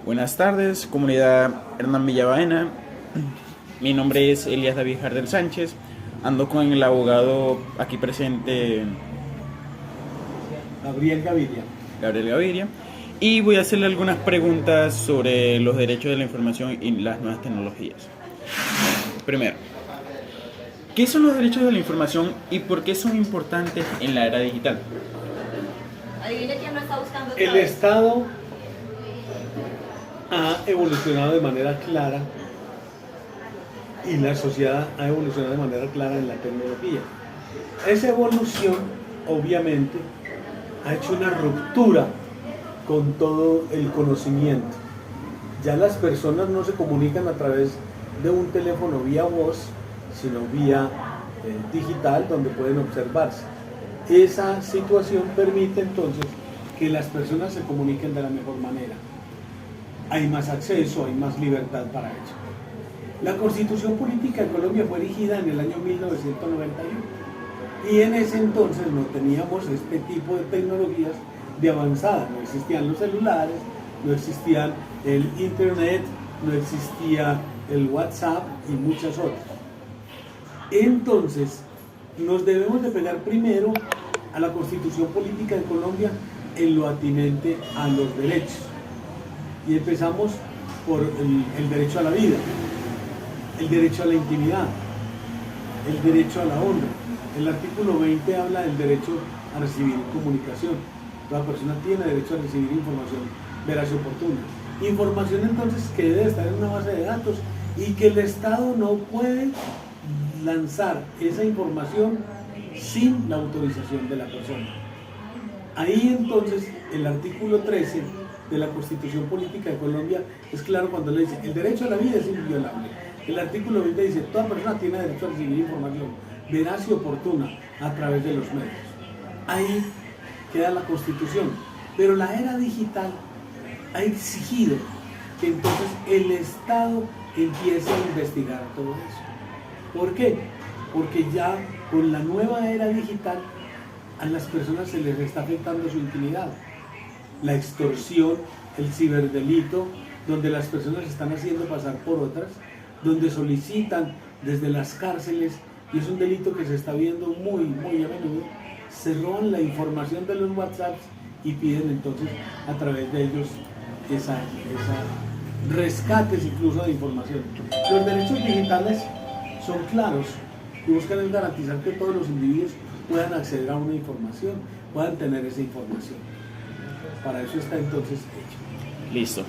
Buenas tardes, comunidad Hernán Villabaena. Mi nombre es Elías David Jardel Sánchez. Ando con el abogado aquí presente, Gabriel Gaviria. Gabriel Gaviria. Y voy a hacerle algunas preguntas sobre los derechos de la información y las nuevas tecnologías. Primero, ¿qué son los derechos de la información y por qué son importantes en la era digital? Adivine quién lo está buscando otra El vez. Estado ha evolucionado de manera clara y la sociedad ha evolucionado de manera clara en la tecnología. Esa evolución, obviamente, ha hecho una ruptura con todo el conocimiento. Ya las personas no se comunican a través de un teléfono vía voz, sino vía digital, donde pueden observarse. Esa situación permite entonces que las personas se comuniquen de la mejor manera. Hay más acceso, hay más libertad para ello. La Constitución Política de Colombia fue erigida en el año 1991 y en ese entonces no teníamos este tipo de tecnologías de avanzada. No existían los celulares, no existían el internet, no existía el WhatsApp y muchas otras. Entonces nos debemos de pegar primero a la Constitución Política de Colombia en lo atinente a los derechos. Y empezamos por el derecho a la vida, el derecho a la intimidad, el derecho a la honra. El artículo 20 habla del derecho a recibir comunicación. Toda persona tiene derecho a recibir información veraz y oportuna. Información entonces que debe estar en una base de datos y que el Estado no puede lanzar esa información sin la autorización de la persona. Ahí entonces el artículo 13 de la Constitución Política de Colombia es claro cuando le dice el derecho a la vida es inviolable. El artículo 20 dice toda persona tiene derecho a recibir información veraz y oportuna a través de los medios. Ahí queda la Constitución, pero la era digital ha exigido que entonces el Estado empiece a investigar todo eso. ¿Por qué? Porque ya con la nueva era digital a las personas se les está afectando su intimidad. La extorsión, el ciberdelito, donde las personas se están haciendo pasar por otras, donde solicitan desde las cárceles, y es un delito que se está viendo muy a menudo, se roban la información de los WhatsApps y piden entonces a través de ellos esa rescates incluso de información. Los derechos digitales son claros y buscan garantizar que todos los individuos puedan acceder a una información, puedan tener esa información. Para eso está entonces hecho. Listo.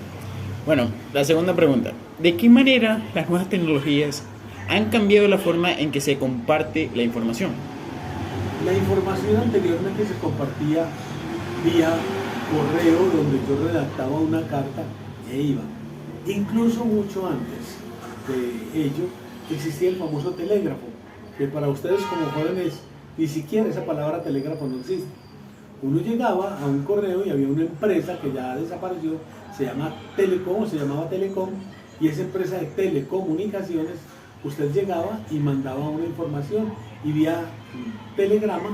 Bueno, la segunda pregunta. ¿De qué manera las nuevas tecnologías han cambiado la forma en que se comparte la información? La información anteriormente se compartía vía correo, donde yo redactaba una carta e iba. Incluso mucho antes de ello existía el famoso telégrafo, que para ustedes como jóvenes ni siquiera esa palabra telégrafo no existe. Uno llegaba a un correo y había una empresa que ya desapareció, se llamaba Telecom, y esa empresa de telecomunicaciones, usted llegaba y mandaba una información y vía telegrama,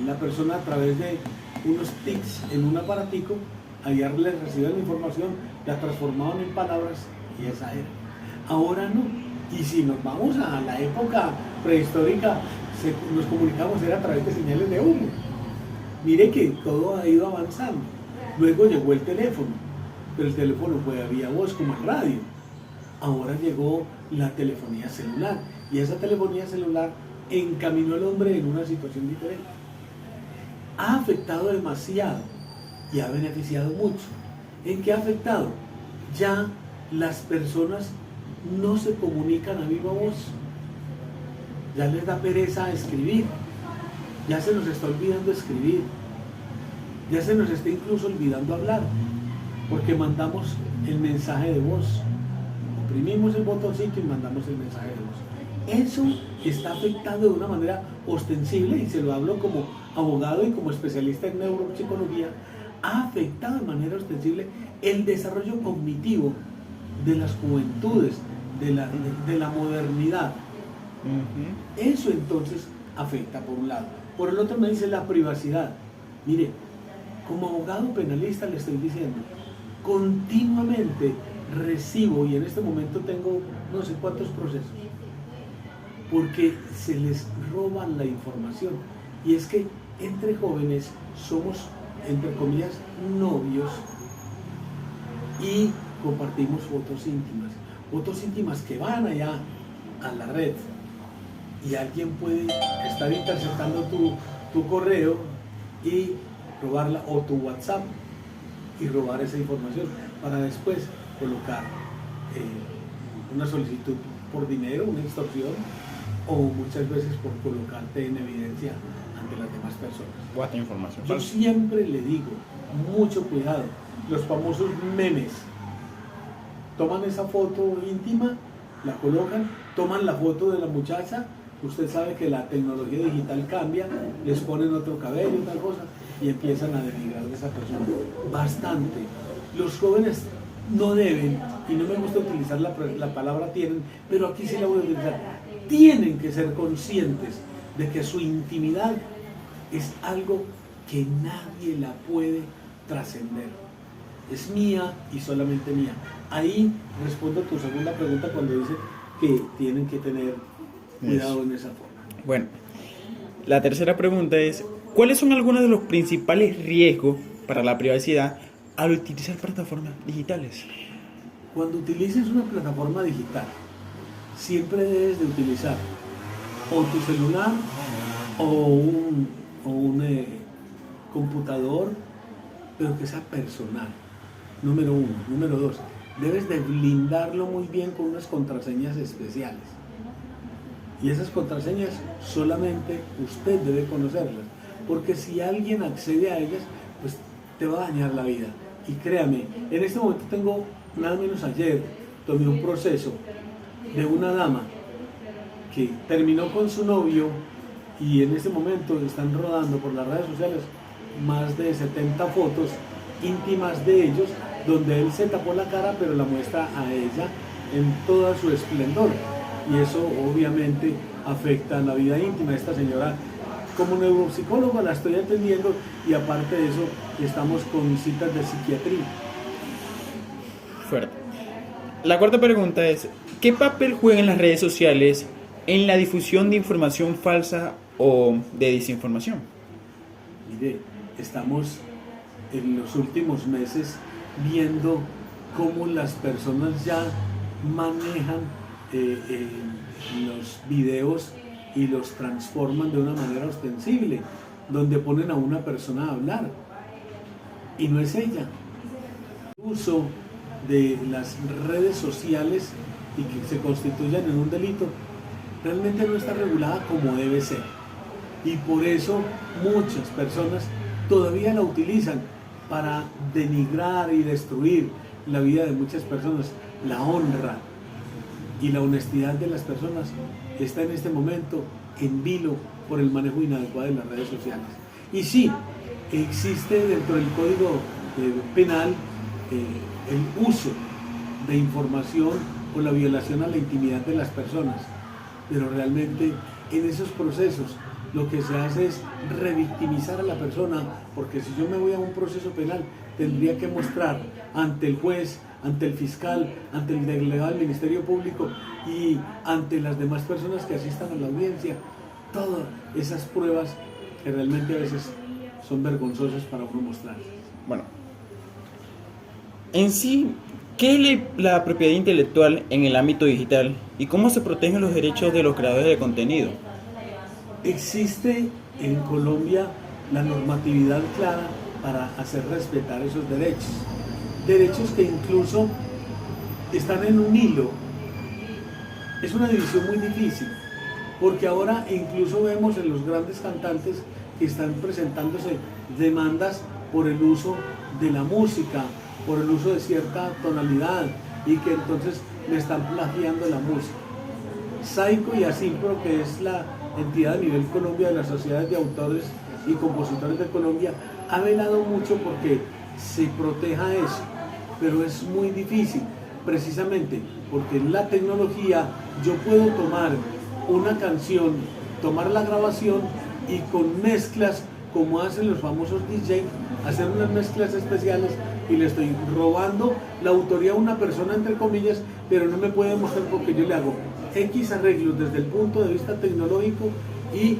la persona a través de unos tics en un aparatico, allá le recibían la información, la transformaban en palabras y esa era. Ahora no. Y si nos vamos a la época prehistórica, nos comunicamos era a través de señales de humo. Mire que todo ha ido avanzando. Luego llegó el teléfono, pero el teléfono fue vía voz como el radio. Ahora llegó la telefonía celular y esa telefonía celular encaminó al hombre en una situación diferente. Ha afectado demasiado y ha beneficiado mucho. ¿En qué ha afectado? Ya las personas no se comunican a viva voz. Ya les da pereza escribir. Ya se nos está olvidando escribir. Ya se nos está incluso olvidando hablar. Porque mandamos el mensaje de voz. Oprimimos el botoncito y mandamos el mensaje de voz. Eso está afectando de una manera ostensible, y se lo hablo como abogado y como especialista en neuropsicología, ha afectado de manera ostensible el desarrollo cognitivo de las juventudes, de la modernidad. Eso entonces afecta por un lado. Por el otro me dice la privacidad. Mire, como abogado penalista le estoy diciendo, continuamente recibo, y en este momento tengo no sé cuántos procesos, porque se les roban la información. Y es que entre jóvenes somos, entre comillas, novios, y compartimos fotos íntimas que van allá a la red, y alguien puede estar interceptando tu correo y robarla, o tu WhatsApp, y robar esa información para después colocar una solicitud por dinero, una extorsión, o muchas veces por colocarte en evidencia ante las demás personas. Guarda información. Yo siempre le digo, mucho cuidado, los famosos memes. Toman esa foto íntima, la colocan, toman la foto de la muchacha, usted sabe que la tecnología digital cambia, les ponen otro cabello, tal cosa, y empiezan a denigrar de esa persona. Bastante. Los jóvenes no deben, y no me gusta utilizar la palabra tienen, pero aquí sí la voy a utilizar, tienen que ser conscientes de que su intimidad es algo que nadie la puede trascender. Es mía y solamente mía. Ahí respondo a tu segunda pregunta cuando dice que tienen que tener cuidado en esa forma. Bueno, la tercera pregunta es, ¿cuáles son algunos de los principales riesgos para la privacidad al utilizar plataformas digitales? Cuando utilices una plataforma digital, siempre debes de utilizar o tu celular o un computador, pero que sea personal. Número uno. Número dos, debes de blindarlo muy bien con unas contraseñas especiales. Y esas contraseñas solamente usted debe conocerlas, porque si alguien accede a ellas, pues te va a dañar la vida. Y créame, en este momento tengo, nada menos ayer, tomé un proceso de una dama que terminó con su novio y en este momento están rodando por las redes sociales más de 70 fotos íntimas de ellos, donde él se tapó la cara pero la muestra a ella en toda su esplendor, y eso obviamente afecta la vida íntima de esta señora. Como neuropsicólogo la estoy atendiendo, y aparte de eso estamos con citas de psiquiatría. Fuerte. La cuarta pregunta es, ¿qué papel juegan las redes sociales en la difusión de información falsa o de desinformación? Mire, estamos en los últimos meses viendo cómo las personas ya manejan los videos y los transforman de una manera ostensible, donde ponen a una persona a hablar y no es ella. El uso de las redes sociales y que se constituyan en un delito realmente no está regulada como debe ser, y por eso muchas personas todavía la utilizan para denigrar y destruir la vida de muchas personas. La honra y la honestidad de las personas está en este momento en vilo por el manejo inadecuado de las redes sociales. Y sí, existe dentro del Código Penal el uso de información o la violación a la intimidad de las personas, pero realmente en esos procesos lo que se hace es revictimizar a la persona, porque si yo me voy a un proceso penal tendría que mostrar ante el juez, ante el fiscal, ante el delegado del Ministerio Público y ante las demás personas que asistan a la audiencia todas esas pruebas que realmente a veces son vergonzosas para uno mostrar. Bueno, en sí, ¿qué es la propiedad intelectual en el ámbito digital y cómo se protegen los derechos de los creadores de contenido? Existe en Colombia la normatividad clara para hacer respetar esos derechos que incluso están en un hilo. Es una división muy difícil, porque ahora incluso vemos en los grandes cantantes que están presentándose demandas por el uso de la música, por el uso de cierta tonalidad, y que entonces le están plagiando la música. Saico y Asimpro, que es la entidad a nivel Colombia de las sociedades de autores y compositores de Colombia, ha velado mucho porque se proteja eso, pero es muy difícil, precisamente porque en la tecnología yo puedo tomar una canción, tomar la grabación y con mezclas, como hacen los famosos DJ, hacer unas mezclas especiales y le estoy robando la autoría a una persona, entre comillas, pero no me puede mostrar porque yo le hago X arreglos desde el punto de vista tecnológico y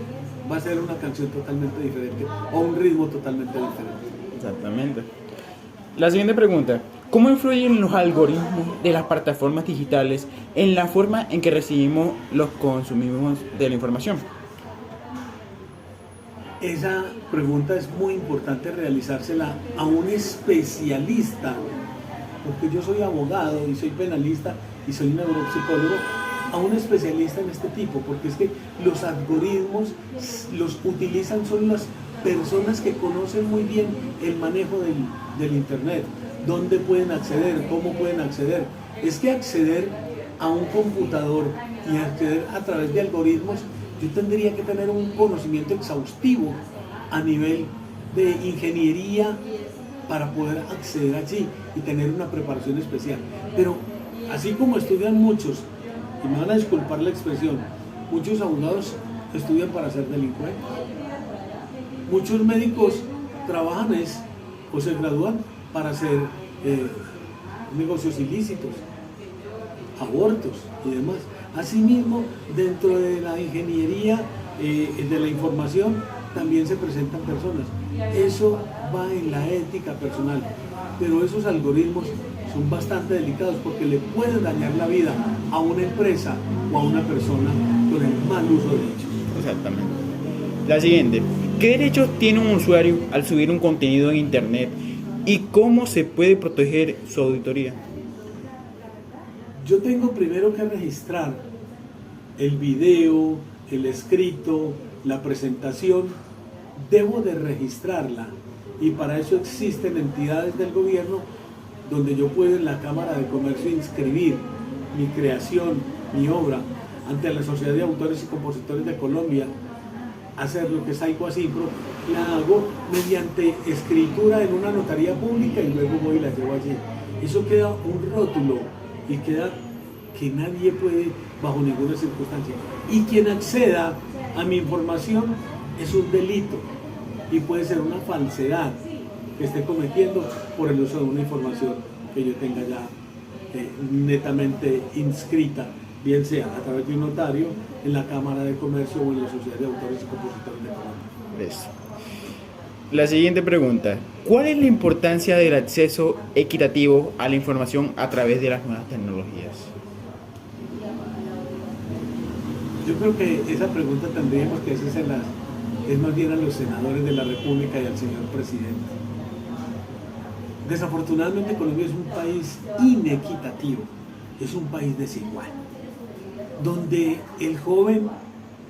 va a ser una canción totalmente diferente o un ritmo totalmente diferente. Exactamente. La siguiente pregunta. ¿Cómo influyen los algoritmos de las plataformas digitales en la forma en que recibimos los consumimos de la información? Esa pregunta es muy importante realizársela a un especialista, porque yo soy abogado y soy penalista y soy neuropsicólogo, a un especialista en este tipo, porque es que los algoritmos los utilizan son las personas que conocen muy bien el manejo del Internet, dónde pueden acceder, cómo pueden acceder. Es que acceder a un computador y acceder a través de algoritmos, yo tendría que tener un conocimiento exhaustivo a nivel de ingeniería para poder acceder allí y tener una preparación especial. Pero así como estudian muchos, y me van a disculpar la expresión, muchos abogados estudian para ser delincuentes, muchos médicos trabajan o se gradúan para hacer negocios ilícitos, abortos y demás. Asimismo, dentro de la ingeniería de la información también se presentan personas. Eso va en la ética personal, pero esos algoritmos son bastante delicados porque le pueden dañar la vida a una empresa o a una persona con el mal uso de ellos. Exactamente. La siguiente. ¿Qué derechos tiene un usuario al subir un contenido en Internet y cómo se puede proteger su auditoría? Yo tengo primero que registrar el video, el escrito, la presentación. Debo de registrarla y para eso existen entidades del gobierno donde yo puedo en la Cámara de Comercio inscribir mi creación, mi obra ante la Sociedad de Autores y Compositores de Colombia, hacer lo que es Saico Asimpro, la hago mediante escritura en una notaría pública y luego voy y la llevo allí. Eso queda un rótulo y queda que nadie puede bajo ninguna circunstancia. Y quien acceda a mi información es un delito y puede ser una falsedad que esté cometiendo por el uso de una información que yo tenga ya netamente inscrita, bien sea a través de un notario, en la Cámara de Comercio o en la Sociedad de Autores y Compositores de Colombia. Eso. La siguiente pregunta. ¿Cuál es la importancia del acceso equitativo a la información a través de las nuevas tecnologías? Yo creo que esa pregunta tendríamos que hacérsela es más bien a los senadores de la República y al señor presidente. Desafortunadamente Colombia es un país inequitativo, es un país desigual, donde el joven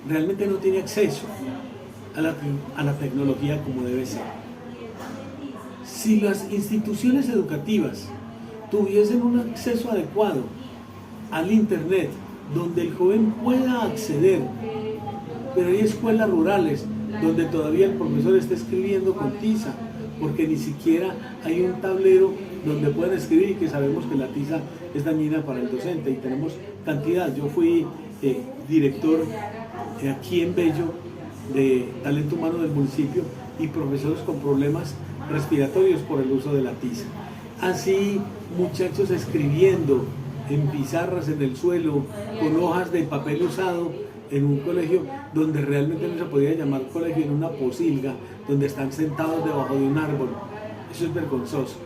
realmente no tiene acceso a la tecnología como debe ser. Si las instituciones educativas tuviesen un acceso adecuado al Internet, donde el joven pueda acceder, pero hay escuelas rurales donde todavía el profesor está escribiendo con tiza, porque ni siquiera hay un tablero donde puedan escribir y que sabemos que la tiza es dañina para el docente y tenemos cantidad. Yo fui director aquí en Bello de talento humano del municipio y profesores con problemas respiratorios por el uso de la tiza. Así muchachos escribiendo en pizarras en el suelo con hojas de papel usado en un colegio donde realmente no se podía llamar colegio, en una posilga donde están sentados debajo de un árbol. Eso es vergonzoso.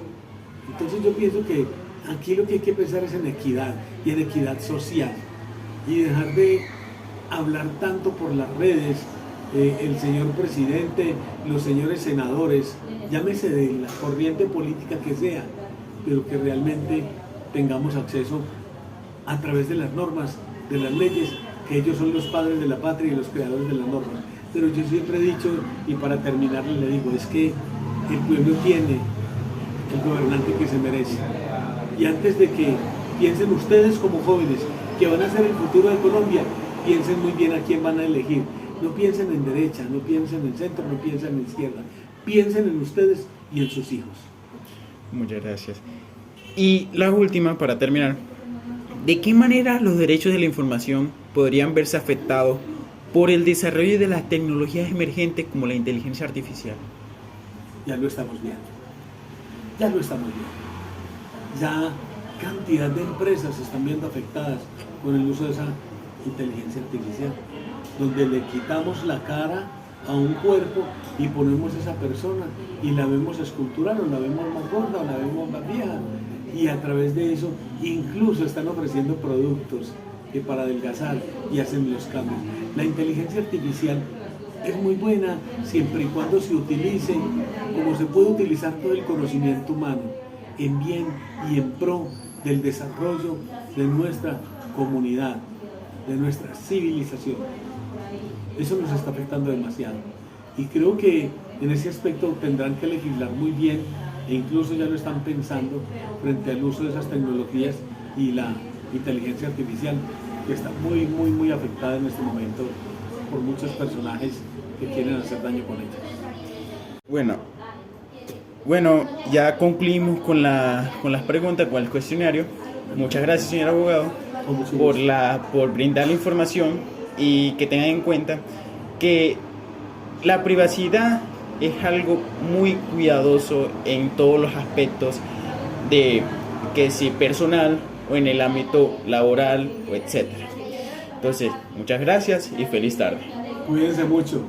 Entonces yo pienso que aquí lo que hay que pensar es en equidad y en equidad social y dejar de hablar tanto por las redes, el señor presidente, los señores senadores, llámese de la corriente política que sea, pero que realmente tengamos acceso a través de las normas, de las leyes, que ellos son los padres de la patria y los creadores de las normas. Pero yo siempre he dicho, y para terminar le digo, es que el pueblo tiene el gobernante que se merece. Y antes de que piensen ustedes como jóvenes que van a ser el futuro de Colombia, piensen muy bien a quién van a elegir. No piensen en derecha, no piensen en centro, no piensen en izquierda. Piensen en ustedes y en sus hijos. Muchas gracias. Y la última, para terminar. ¿De qué manera los derechos de la información podrían verse afectados por el desarrollo de las tecnologías emergentes como la inteligencia artificial? Ya lo estamos viendo. ya lo estamos viendo. Ya cantidad de empresas se están viendo afectadas con el uso de esa inteligencia artificial, donde le quitamos la cara a un cuerpo y ponemos esa persona y la vemos escultural, o la vemos más gorda, o la vemos más vieja, y a través de eso incluso están ofreciendo productos que para adelgazar y hacen los cambios. La inteligencia artificial es muy buena siempre y cuando se utilice como se puede utilizar todo el conocimiento humano, en bien y en pro del desarrollo de nuestra comunidad, de nuestra civilización. Eso nos está afectando demasiado y creo que en ese aspecto tendrán que legislar muy bien, e incluso ya lo están pensando frente al uso de esas tecnologías y la inteligencia artificial, que está muy afectada en este momento por muchos personajes que quieren hacer daño con ellas. Bueno, ya concluimos con las preguntas, con el cuestionario. Muchas gracias, señor abogado, Con mucho gusto. por brindar la información, y que tengan en cuenta que la privacidad es algo muy cuidadoso en todos los aspectos, de que si personal o en el ámbito laboral o etcétera. Entonces, muchas gracias y feliz tarde. Cuídense mucho.